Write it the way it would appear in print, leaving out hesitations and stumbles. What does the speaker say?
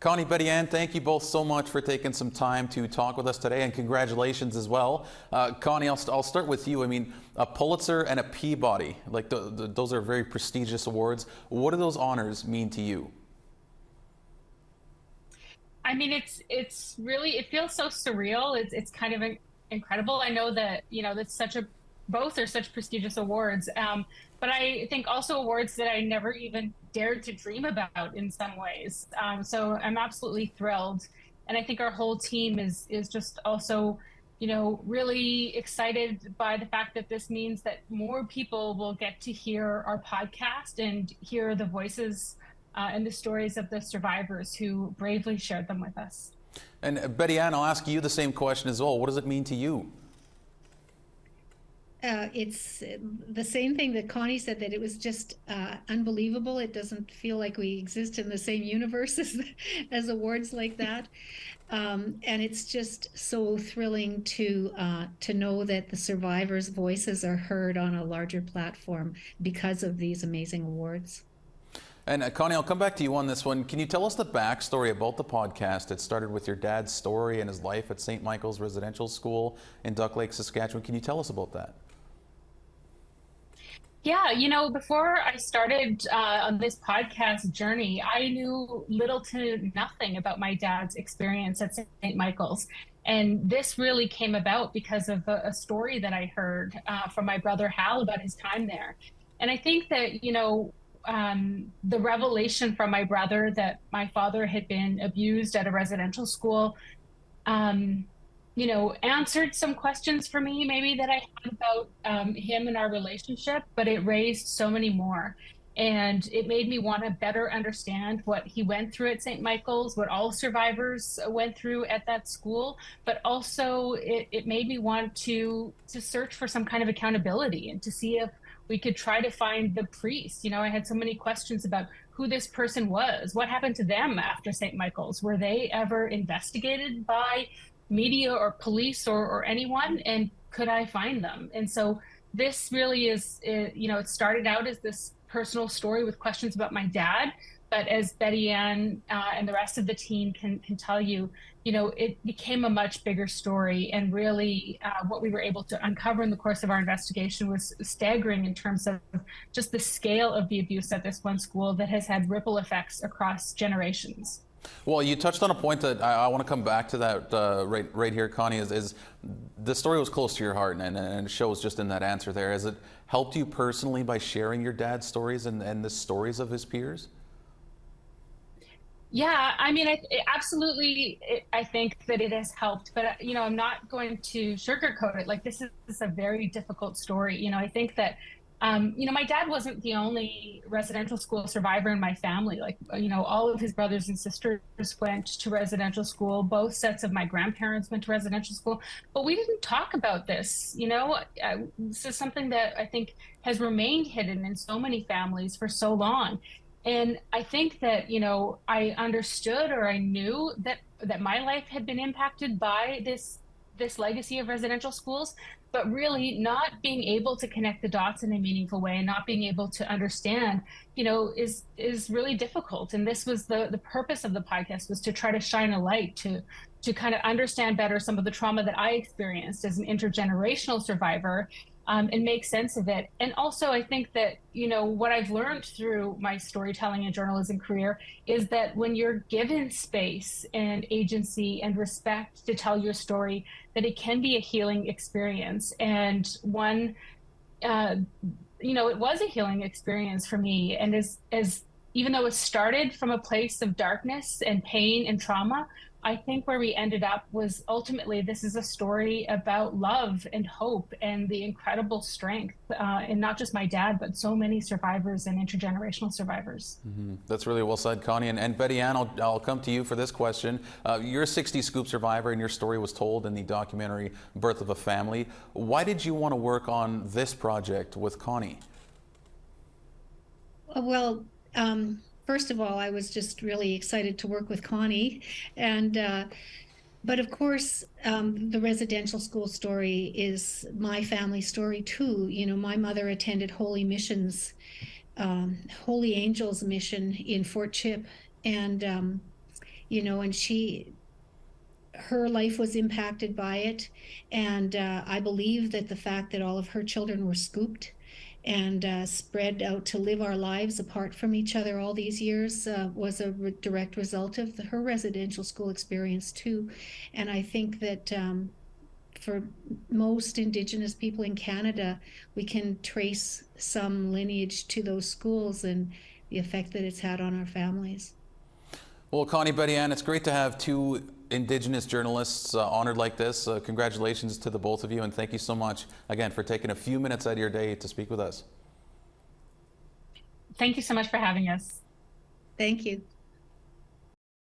Connie, Betty Ann, thank you both so much for taking some time to talk with us today, and congratulations as well. Connie, I'll start with you. I mean, a Pulitzer and a Peabody, like those are very prestigious awards. What do those honors mean to you? I mean, it's really it feels so surreal. It's kind of incredible. I know that that's such a both are such prestigious awards, but I think also awards that I never even dared to dream about in some ways. So I'm absolutely thrilled, and I think our whole team is just also really excited by the fact that this means that more people will get to hear our podcast and hear the voices and the stories of the survivors who bravely shared them with us. And Betty Ann, I'll ask you the same question as well. What does it mean to you? It's the same thing that Connie said, that it was just unbelievable. It doesn't feel like we exist in the same universe as awards like that. And it's just so thrilling to know that the survivors' voices are heard on a larger platform because of these amazing awards. And Connie, I'll come back to you on this one. Can you tell us the backstory about the podcast? It started with your dad's story and his life at St. Michael's Residential School in Duck Lake, Saskatchewan. Can you tell us about that? Yeah, before I started on this podcast journey, I knew little to nothing about my dad's experience at St. Michael's. And this really came about because of a story that I heard from my brother Hal about his time there. And I think that, the revelation from my brother that my father had been abused at a residential school um, answered some questions for me, maybe that I had about him and our relationship, but it raised so many more. And it made me want to better understand what he went through at St. Michael's, what all survivors went through at that school, but also it made me want to search for some kind of accountability and to see if we could try to find the priest. I had so many questions about who this person was, what happened to them after St. Michael's, were they ever investigated by media or police or anyone, and could I find them? And so this really is, it started out as this personal story with questions about my dad, but as Betty Ann and the rest of the team can tell you, it became a much bigger story, and really what we were able to uncover in the course of our investigation was staggering in terms of just the scale of the abuse at this one school that has had ripple effects across generations. Well, you touched on a point that I want to come back to that right here, Connie, is the story was close to your heart, and it shows just in that answer there. Has it helped you personally by sharing your dad's stories and the stories of his peers? Yeah, I mean, absolutely, I think that it has helped, but I'm not going to sugarcoat it. Like, this is a very difficult story. I think that my dad wasn't the only residential school survivor in my family. Like, all of his brothers and sisters went to residential school. Both sets of my grandparents went to residential school, but we didn't talk about this. This is something that I think has remained hidden in so many families for so long. And I think that, I understood, or I knew that my life had been impacted by this legacy of residential schools, but really not being able to connect the dots in a meaningful way and not being able to understand, is really difficult. And this was the purpose of the podcast, was to try to shine a light to kind of understand better some of the trauma that I experienced as an intergenerational survivor, and make sense of it. And also, I think that, what I've learned through my storytelling and journalism career is that when you're given space and agency and respect to tell your story, that it can be a healing experience. And one, it was a healing experience for me. And as even though it started from a place of darkness and pain and trauma, I think where we ended up was ultimately this is a story about love and hope and the incredible strength, and not just my dad, but so many survivors and intergenerational survivors. That's really well said, Connie. And Betty Ann, I'll come to you for this question. You're a 60 Scoop survivor, and your story was told in the documentary Birth of a Family. Why did you want to work on this project with Connie? Well, first of all, I was just really excited to work with Connie, and but of course, the residential school story is my family story too. My mother attended Holy Angels Mission in Fort Chip, and and her life was impacted by it. And I believe that the fact that all of her children were scooped and spread out to live our lives apart from each other all these years was a direct result of her residential school experience too. And I think that for most Indigenous people in Canada, we can trace some lineage to those schools and the effect that it's had on our families. Well, Connie, Betty Ann, it's great to have two Indigenous journalists honored like this. Congratulations to the both of you, and thank you so much again for taking a few minutes out of your day to speak with us. Thank you so much for having us. Thank you.